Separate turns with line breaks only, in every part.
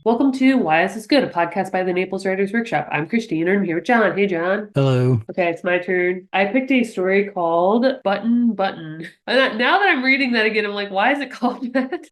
Welcome to Why Is This Good, a podcast by the Naples Writers Workshop. I'm Christine, and I'm here with John. Hey, John.
Hello.
Okay, it's my turn. I picked a story called Button Button. And now that I'm reading that again, I'm like, why is it called that?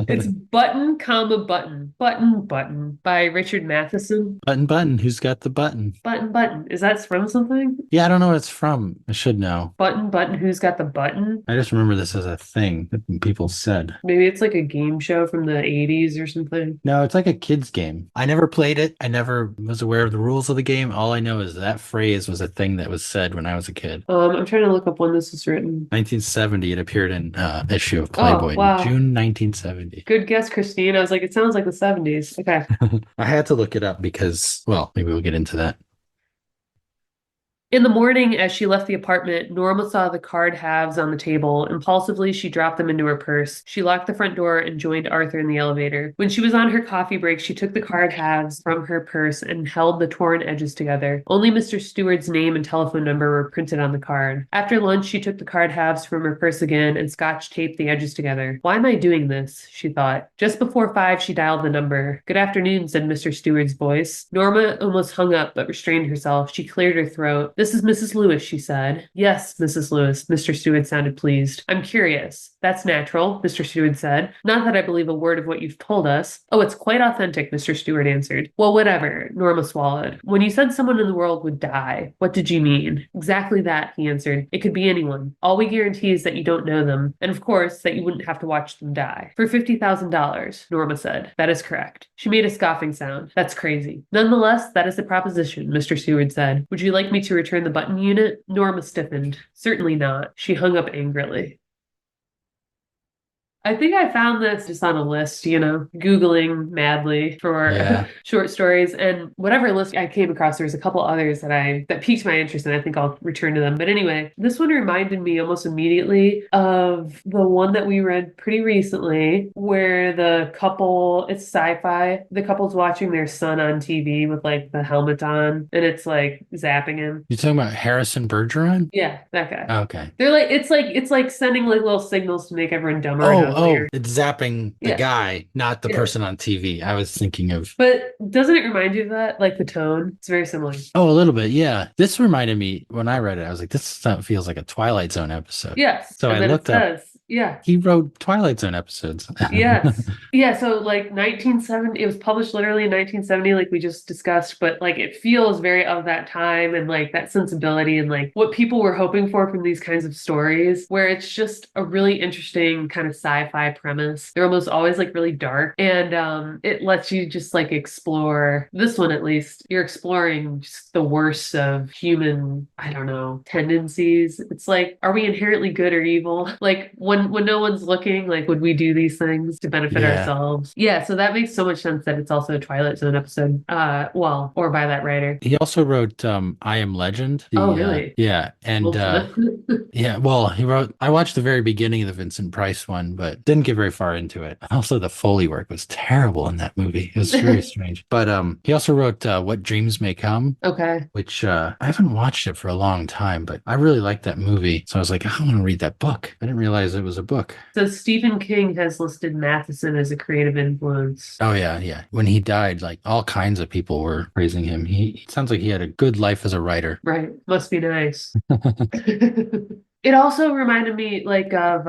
It's
Button
Button, comma, Button. Button Button by Richard Matheson.
Button. Who's got the button?
Button Button. Is that from something?
Yeah, I don't know what it's from. I should know.
Button Button, who's got the button?
I just remember this as a thing that people said.
Maybe it's like a game show from the 80s or something.
No, it's like a kid's game. I never played it. I never was aware of the rules of the game. All I know is that phrase was a thing that was said when I was a kid.
I'm trying to look up when this was written.
1970, it appeared in issue of
Oh,
Playboy in
wow.
June 1970.
Good guess, Christine. I was like, it sounds like the 70s. Okay.
I had to look it up because, well, maybe we'll get into that.
In the morning, as she left the apartment, Norma saw the card halves on the table. Impulsively, she dropped them into her purse. She locked the front door and joined Arthur in the elevator. When she was on her coffee break, she took the card halves from her purse and held the torn edges together. Only Mr. Stewart's name and telephone number were printed on the card. After lunch, she took the card halves from her purse again and scotch taped the edges together. Why am I doing this? She thought. Just before 5, she dialed the number. Good afternoon, said Mr. Stewart's voice. Norma almost hung up but restrained herself. She cleared her throat. This is Mrs. Lewis, she said. Yes, Mrs. Lewis. Mr. Stewart sounded pleased. I'm curious. That's natural, Mr. Stewart said. Not that I believe a word of what you've told us. Oh, it's quite authentic, Mr. Stewart answered. Well, whatever, Norma swallowed. When you said someone in the world would die, what did you mean? Exactly that, he answered. It could be anyone. All we guarantee is that you don't know them, and of course, that you wouldn't have to watch them die. For $50,000, Norma said. That is correct. She made a scoffing sound. That's crazy. Nonetheless, that is the proposition, Mr. Stewart said. Would you like me to return the button unit? Norma stiffened. Certainly not. She hung up angrily. I think I found this just on a list, Googling madly for
Yeah.
short stories, and whatever list I came across, there was a couple others that piqued my interest, and I think I'll return to them. But anyway, this one reminded me almost immediately of the one that we read pretty recently, where it's sci-fi, the couple's watching their son on TV with like the helmet on, and it's like zapping him.
You talking about Harrison Bergeron?
Yeah, that guy.
Okay.
They're like it's like sending like little signals to make everyone dumber and
Oh,
uglier.
it's zapping the
Yeah,
guy, not the
yeah.
person on TV. I was thinking of,
But doesn't it remind you of that? Like the tone? It's very similar.
oh, a little bit. Yeah. This reminded me when I read it, I was like, feels like a Twilight Zone episode.
Yes.
So I
And then it
looked up,
says, yeah.
he wrote Twilight Zone episodes.
Yes. Yeah, so like 1970, it was published literally in 1970, like we just discussed, but like it feels very of that time and like that sensibility and like what people were hoping for from these kinds of stories, where it's just a really interesting kind of sci-fi premise. They're almost always like really dark, and it lets you just like explore this one at least. You're exploring just the worst of human, I don't know, tendencies. It's like, are we inherently good or evil? Like when no one's looking, like would we do these things to benefit
Yeah.
ourselves? Yeah, so that makes so much sense that it's also a Twilight Zone episode. Well, or by that writer.
He also wrote I Am Legend.
Oh,
The
really?
yeah, and
Goldsmith.
yeah, well, I watched the very beginning of the Vincent Price one, but didn't get very far into it. Also, the Foley work was terrible in that movie. It was very strange. But he also wrote What Dreams May Come,
Okay.
which I haven't watched it for a long time, but I really liked that movie. So I was like, I want to read that book. I didn't realize it was a book.
So Stephen King has listed Matheson as a creative influence.
Oh yeah, yeah. When he died, like all kinds of people were praising him. He sounds like he had a good life as a writer.
Right. Must be nice. It also reminded me like of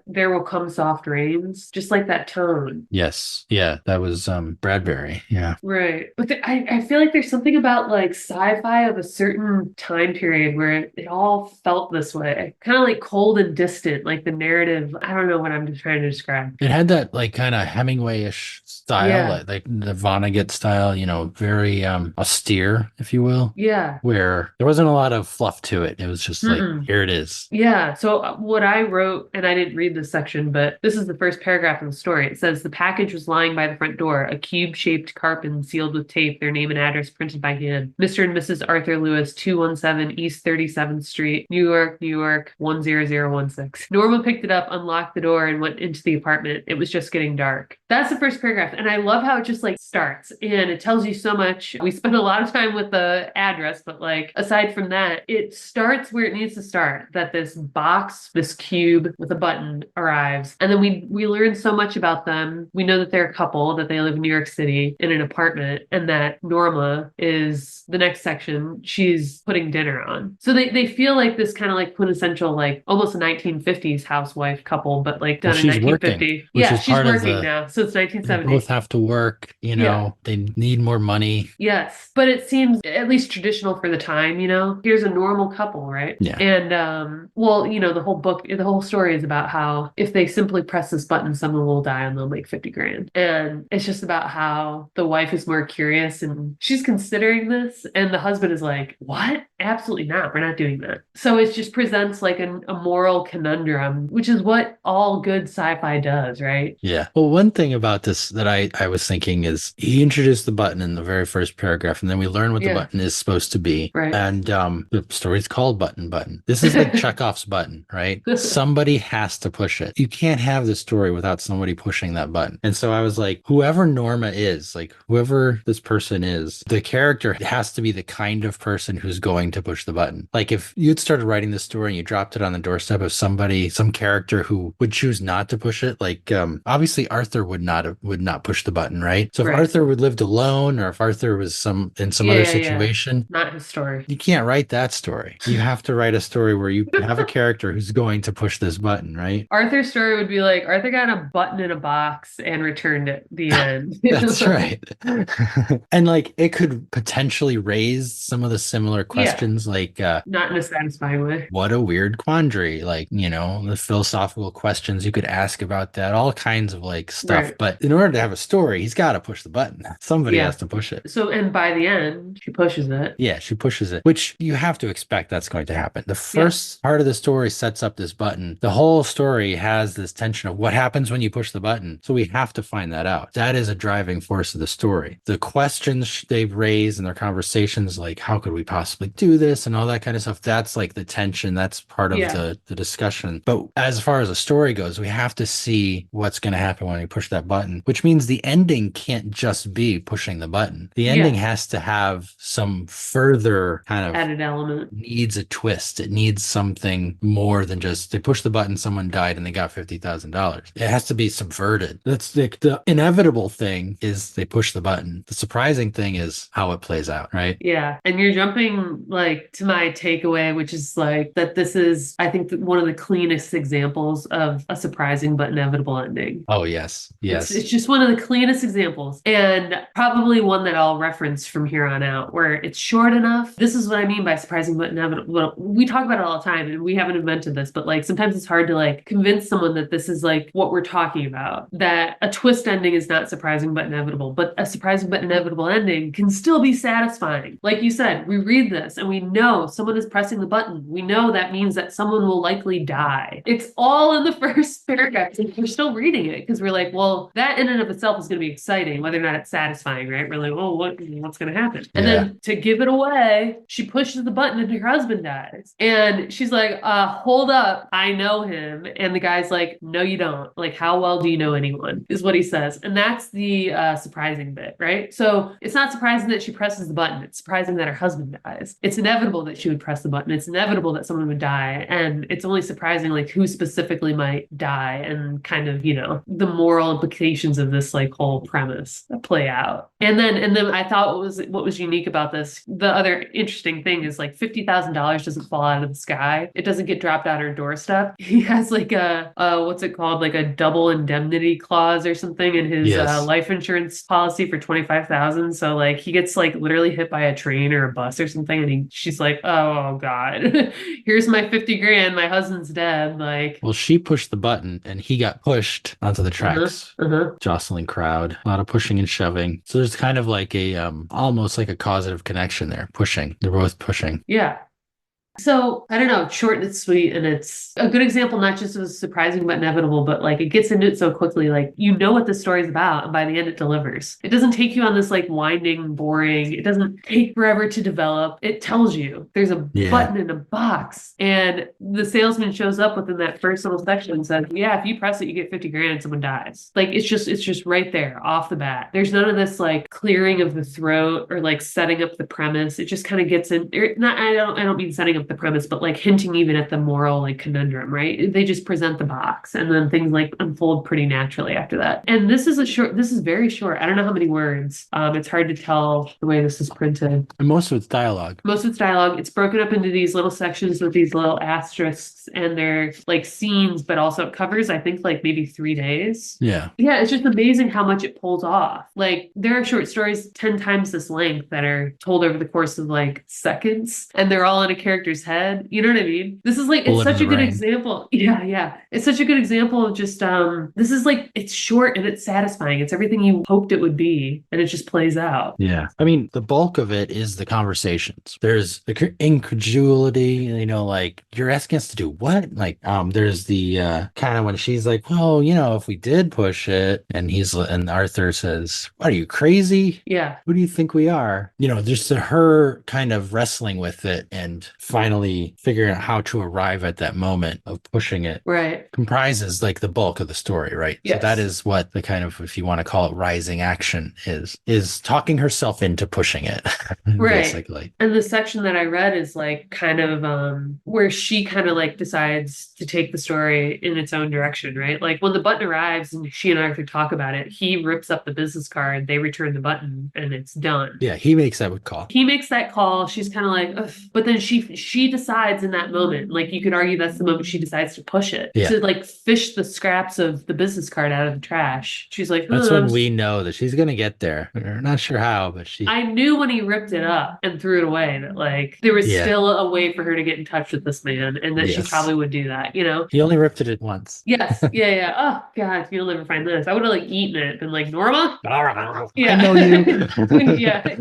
There Will Come Soft Rains, just like that tone.
Yes. Yeah, that was Bradbury. Yeah.
Right. But I feel like there's something about like sci-fi of a certain time period where it all felt this way. Kind of like cold and distant, like the narrative. I don't know what I'm just trying to describe.
It had that like kind of Hemingway-ish style,
Yeah.
like the Vonnegut style, very austere, if you will,
Yeah.
where there wasn't a lot of fluff to it. It was just like,
Mm-mm.
here it is.
Yeah. So what I wrote, and I didn't read this section, but this is the first paragraph of the story. It says the package was lying by the front door, a cube-shaped carpet sealed with tape, their name and address printed by hand. Mr. and Mrs. Arthur Lewis, 217 East 37th Street, New York, New York, 10016. Norma picked it up, unlocked the door, and went into the apartment. It was just getting dark. That's the first paragraph. And I love how it just like starts and it tells you so much. We spend a lot of time with the address, but like aside from that, it starts where it needs to start, that this box, this cube with a button arrives. And then we learn so much about them. We know that they're a couple, that they live in New York City in an apartment, and that Norma is the next section. She's putting dinner on. So they feel like this kind of like quintessential, like almost a 1950s housewife couple, but like
Well,
done in
she's working,
1950.
which
Yeah,
is
she's
part of
working
the,
now. So it's
they
1970.
both have to work,
Yeah.
they need more money.
Yes, but it seems at least traditional for the time, Here's a normal couple, right?
Yeah.
And well, the whole story is about how if they simply press this button, someone will die and they'll make 50 grand. And it's just about how the wife is more curious and she's considering this, and the husband is like, "What? Absolutely not. We're not doing that." So it just presents like a moral conundrum, which is what all good sci-fi does, right?
Yeah. Well, one thing about this that I was thinking is he introduced the button in the very first paragraph, and then we learn what the
Yeah,
button is supposed to be.
right.
And the story's called Button Button. This is like Chekhov's button, right? Somebody has to push it. You can't have the story without somebody pushing that button. And so I was like, whoever Norma is, like whoever this person is, the character has to be the kind of person who's going to push the button. Like if you'd started writing this story and you dropped it on the doorstep of somebody, some character who would choose not to push it, like obviously Arthur would not push the button, right? So if
Right.
Arthur would lived alone, or if Arthur was in some other situation,
Not his story.
you can't write that story. You have to write a story where you have a character who's going to push this button, right?
Arthur's story would be like Arthur got a button in a box and returned it. The end.
That's right. And like it could potentially raise some of the similar questions, like
Not in a satisfying way.
what a weird quandary, like the philosophical questions you could ask about that, all kinds of like stuff.
Right.
But in order to have a story, he's got to push the button. Somebody
Yeah.
has to push it.
So, and by the end, she pushes it.
Yeah, she pushes it, which you have to expect that's going to happen. The first part of the story sets up this button. The whole story has this tension of what happens when you push the button. So we have to find that out. That is a driving force of the story. The questions they've raised in their conversations, like how could we possibly do this and all that kind of stuff, that's like the tension. That's part of the discussion. But as far as the story goes, we have to see what's going to happen when we push that button, which means the ending can't just be pushing the button. The ending has to have some further kind of
added element.
Needs a twist. It needs something more than just they pushed the button, someone died, and they got $50,000. It has to be subverted. That's the inevitable thing is they push the button. The surprising thing is how it plays out, right?
Yeah. And you're jumping like to my takeaway, which is like that this is, I think, one of the cleanest examples of a surprising but inevitable ending.
Oh, yes. Yes.
It's just one of the cleanest examples, and probably one that I'll reference from here on out, where it's short enough. This is what I mean by surprising but inevitable. Well, we talk about it all the time, and we haven't invented this, but like sometimes it's hard to like convince someone that this is like what we're talking about, that a twist ending is not surprising but inevitable, but a surprising but inevitable ending can still be satisfying. Like you said, we read this and we know someone is pressing the button. We know that means that someone will likely die. It's all in the first paragraph, and we're still reading it because we're like, well, that in and of itself is going to be exciting, whether or not it's satisfying, right? We're like, oh, what's going to happen? And then to give it away, she pushes the button and her husband dies. And she's like, hold up, I know him. And the guy's like, no, you don't. Like, how well do you know anyone? Is what he says. And that's the surprising bit, right? So it's not surprising that she presses the button. It's surprising that her husband dies. It's inevitable that she would press the button. It's inevitable that someone would die. And it's only surprising like who specifically might die and kind of, the moral implications of this like whole premise play out. And then I thought what was unique about this, the other interesting thing is like $50,000 doesn't fall out of the sky. It doesn't get dropped on her doorstep. He has like a what's it called? Like a double indemnity clause or something in his life insurance policy for $25,000. So like he gets like literally hit by a train or a bus or something, and she's like, oh God, here's my 50 grand. My husband's dead. Like,
well, she pushed the button and he got pushed onto the tracks. Jostling crowd, a lot of pushing and shoving. So there's kind of like a almost like a causative connection there. Pushing. They're both pushing.
Yeah. So I don't know, short and it's sweet, and it's a good example, not just of surprising but inevitable, but like it gets into it so quickly, like you know what the story's about, and by the end it delivers. It doesn't take you on this like winding, boring. It doesn't take forever to develop. It tells you there's a button in a box, and the salesman shows up within that first little section and says, "Yeah, if you press it, you get 50 grand, and someone dies." Like it's just right there off the bat. There's none of this like clearing of the throat or like setting up the premise. It just kind of gets in. I don't mean setting up the premise, but like hinting even at the moral like conundrum, right? They just present the box and then things like unfold pretty naturally after that. And this is very short. I don't know how many words. It's hard to tell the way this is printed.
And most of it's dialogue.
Most of it's dialogue. It's broken up into these little sections with these little asterisks, and they're like scenes, but also it covers, I think, like maybe 3 days.
Yeah.
Yeah, it's just amazing how much it pulls off. Like, there are short stories 10 times this length that are told over the course of like seconds, and they're all in a character's head. You know what I mean? This is like, it's such a good example. Yeah, yeah. It's such a good example of just, this is like, it's short and it's satisfying. It's everything you hoped it would be, and it just plays out.
Yeah. I mean, the bulk of it is the conversations. There's the incredulity, you know, like, you're asking us to do what? Like, there's the kind of when she's like, well, you know, if we did push it, and Arthur says, what, are you crazy?
Yeah.
Who do you think we are? You know, just her kind of wrestling with it and finally figuring out how to arrive at that moment of pushing it.
Right.
Comprises like the bulk of the story, right?
Yes.
So that is what the kind of, if you want to call it rising action is talking herself into pushing it.
Right.
Basically.
And the section that I read is like kind of where she kind of like decides to take the story in its own direction, right? Like when the button arrives and she and Arthur talk about it, he rips up the business card, they return the button, and it's done.
Yeah, he makes that call.
He makes that call. She's kind of like, ugh. But then she decides in that moment, like you could argue that's the moment she decides to push it, to like fish the scraps of the business card out of the trash. She's like,
that's when we know that she's gonna get there. We're not sure how, but I
knew when he ripped it up and threw it away that like there was still a way for her to get in touch with this man, and that she probably would do that, you know?
He only ripped it once.
Yes. Yeah. Oh God, you'll never find this. I would have like eaten it and like, Norma?
Yeah. I know you.
Yeah.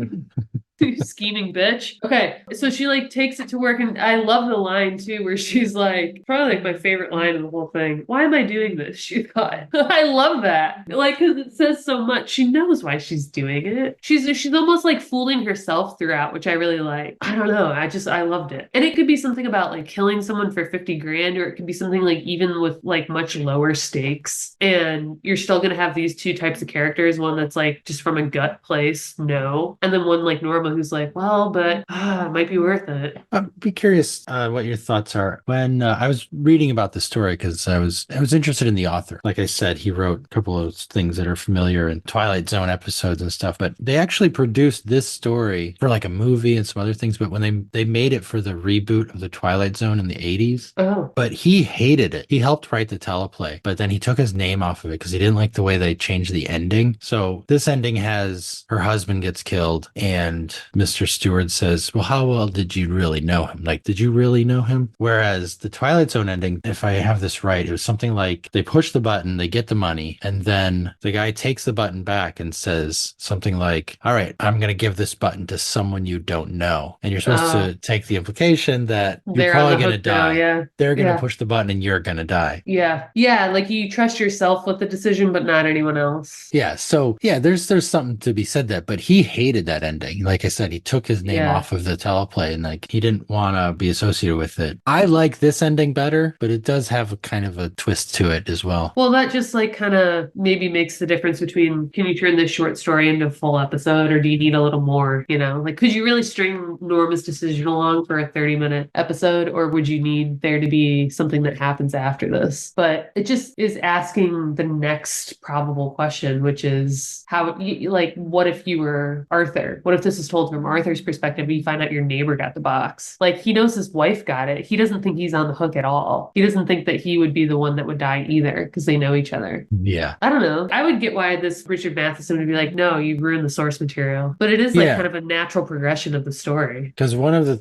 Scheming bitch. Okay, so she like takes it to work, and I love the line too where she's like, probably like my favorite line of the whole thing, why am I doing this, she thought. I love that, like, because it says so much. She knows why she's doing it. She's almost like fooling herself throughout, which I really like. I don't know, I loved it. And it could be something about like killing someone for 50 grand, or it could be something like even with like much lower stakes, and you're still gonna have these two types of characters, one that's like just from a gut place, no, and then one like Norma who's like, well, but it might be worth it.
I'd be curious what your thoughts are. When I was reading about the story, because I was interested in the author. Like I said, he wrote a couple of things that are familiar in Twilight Zone episodes and stuff, but they actually produced this story for like a movie and some other things. But when they made it for the reboot of the Twilight Zone in the 80s, but he hated it. He helped write the teleplay, but then he took his name off of it because he didn't like the way they changed the ending. So this ending has her husband gets killed, and Mr. Stewart says, well, how well did you really know him? Like, did you really know him? Whereas the Twilight Zone ending, if I have this right, it was something like they push the button, they get the money, and then the guy takes the button back and says something like, all right, I'm going to give this button to someone you don't know. And you're supposed to take the implication that you're probably going to die.
Yeah.
They're going to push the button and you're going to die.
Yeah. Yeah. Like you trust yourself with the decision, but not anyone else.
Yeah. So yeah, there's something to be said that, but he hated that ending. Like I said, he took his name off of the teleplay, and like he didn't want to be associated with it. I like this ending better, but it does have a kind of a twist to it as well.
Well, that just like kind of maybe makes the difference between, can you turn this short story into a full episode, or do you need a little more, you know? Like, could you really string Norma's decision along for a 30-minute episode, or would you need there to be something that happens after this? But it just is asking the next probable question, which is how, like, what if you were Arthur? What if this is told from Arthur's perspective? You find out your neighbor got the box. Like, he knows his wife got it. He doesn't think he's on the hook at all. He doesn't think that he would be the one that would die either, because they know each other.
Yeah.
I don't know. I would get why this Richard Matheson would be like, no, you ruined the source material. But it is like kind of a natural progression of the story.
Because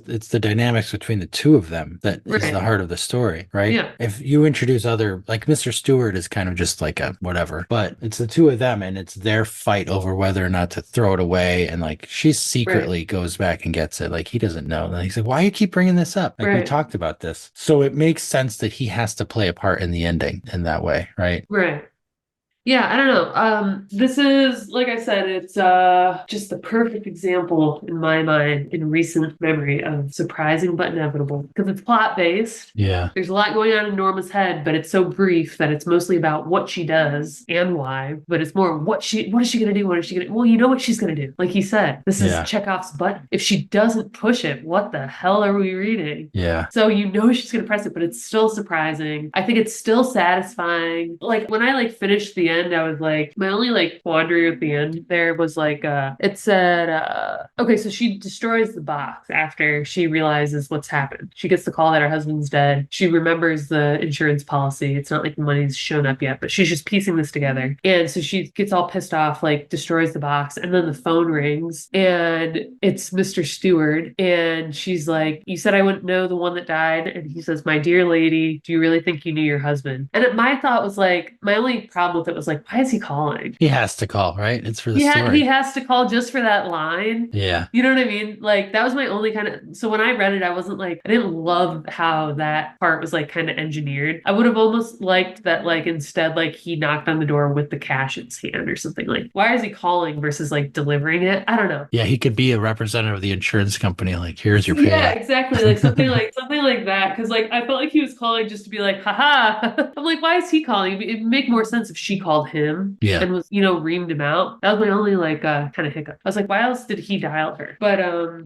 it's the dynamics between the two of them that is the heart of the story, right?
Yeah.
If you introduce other, like Mr. Stewart is kind of just like a whatever, but it's the two of them and it's their fight over whether or not to throw it away. And like she secretly goes back and gets it. Like he doesn't know. And he's like, why do you keep bringing this up? Like we talked about this. So it makes sense that he has to play a part in the ending in that way, right?
Right. Yeah, I don't know. This is, like I said, it's just the perfect example in my mind in recent memory of surprising but inevitable because it's plot based.
Yeah.
There's a lot going on in Norma's head, but it's so brief that it's mostly about what she does and why. But it's more what is she gonna do? What is she gonna? Well, you know what she's gonna do. Like he said, this is
Yeah.
Chekhov's button. If she doesn't push it, what the hell are we reading?
Yeah.
So you know she's gonna press it, but it's still surprising. I think it's still satisfying. Like when I like finished the end, I was like, my only like quandary at the end there was like it said okay, so she destroys the box after she realizes what's happened. She gets the call that her husband's dead. She remembers the insurance policy. It's not like the money's shown up yet, but she's just piecing this together. And so she gets all pissed off, like destroys the box, and then the phone rings and it's Mr. Stewart. And she's like, you said I wouldn't know the one that died. And he says, my dear lady, do you really think you knew your husband? And my thought was like, my only problem with it was like, why is he calling?
He has to call, right? It's for the
He
story.
has to call just for that line.
Yeah.
You know what I mean? Like that was my only kind of, so when I read it, I wasn't like, I didn't love how that part was like kind of engineered. I would have almost liked that like instead like he knocked on the door with the cash in his hand or something. Like why is he calling versus like delivering it? I don't know.
Yeah, he could be a representative of the insurance company. Like, here's your
Yeah,
payout.
exactly. Like something like that. Cause like I felt like he was calling just to be like, haha. I'm like, why is he calling? It'd make more sense if she called him
Yeah.
and was, reamed him out. That was my only like kind of hiccup. I was like, why else did he dial her? But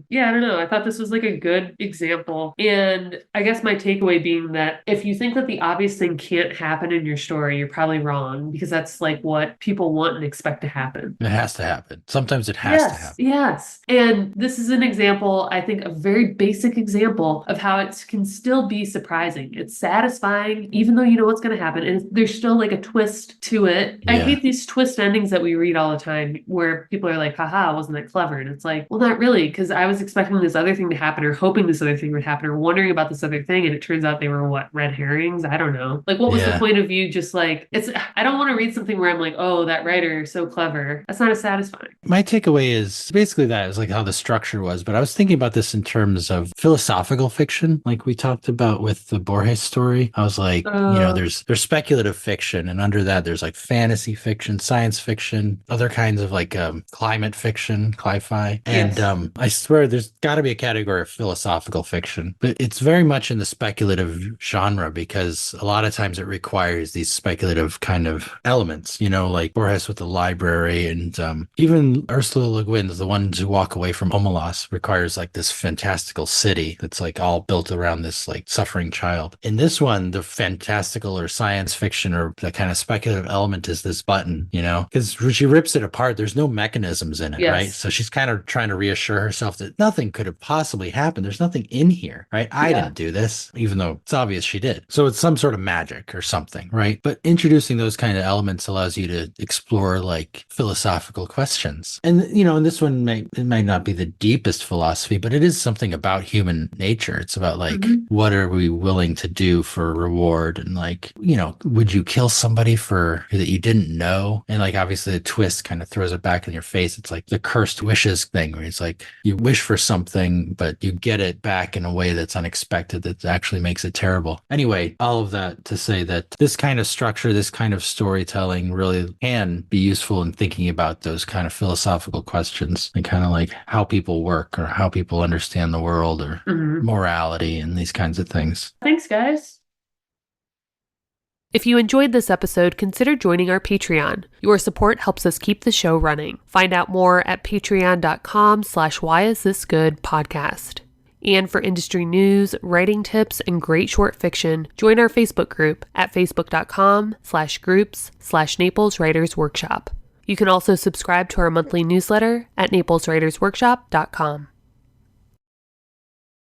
yeah, I don't know. I thought this was like a good example. And I guess my takeaway being that if you think that the obvious thing can't happen in your story, you're probably wrong because that's like what people want and expect to happen.
It has to happen. Sometimes it has to happen.
Yes. And this is an example, I think, a very basic example of how it can still be surprising. It's satisfying, even though you know what's going to happen. And there's still like a twist to it. I
Yeah.
hate these twist endings that we read all the time where people are like, haha, wasn't that clever? And it's like, well, not really, because I was expecting this other thing to happen or hoping this other thing would happen or wondering about this other thing. And it turns out they were what, red herrings? I don't know. Like, what was the
Yeah.
point of you just like, I don't want to read something where I'm like, oh, that writer is so clever. That's not as satisfying.
My takeaway is basically that is like how the structure was, but I was thinking about this in terms of philosophical fiction, like we talked about with the Borges story. I was like, there's speculative fiction, and under that there's like fantasy fiction, science fiction, other kinds of like climate fiction, cli-fi. And
Yes.
I swear there's got to be a category of philosophical fiction, but it's very much in the speculative genre because a lot of times it requires these speculative kind of elements, like Borges with the library, and even Ursula Le Guin's The Ones Who Walk Away from Omelas requires like this fantastical city that's like all built around this like suffering child. In this one, the fantastical or science fiction or the kind of speculative element is this button, because she rips it apart. There's no mechanisms in it,
Yes.
right? So she's kind of trying to reassure herself that nothing could have possibly happened. There's nothing in here, right? I didn't do this, even though it's obvious she did. So it's some sort of magic or something, right? But introducing those kind of elements allows you to explore like philosophical questions. And, in this one, it might not be the deepest philosophy, but it is something about human nature. It's about like, what are we willing to do for reward? And like, would you kill somebody for that you didn't know? And like, obviously the twist kind of throws it back in your face. It's like the cursed wishes thing where it's like you wish for something, but you get it back in a way that's unexpected that actually makes it terrible. Anyway, all of that to say that this kind of structure, this kind of storytelling really can be useful in thinking about those kind of philosophical questions and kind of like how people work or how people understand the world or morality and these kinds of things.
Thanks, guys. If you enjoyed this episode, consider joining our Patreon. Your support helps us keep the show running. Find out more at patreon.com/whyisthisgoodpodcast. And for industry news, writing tips, and great short fiction, join our Facebook group at facebook.com/groups/Naples Writers Workshop. You can also subscribe to our monthly newsletter at napleswritersworkshop.com.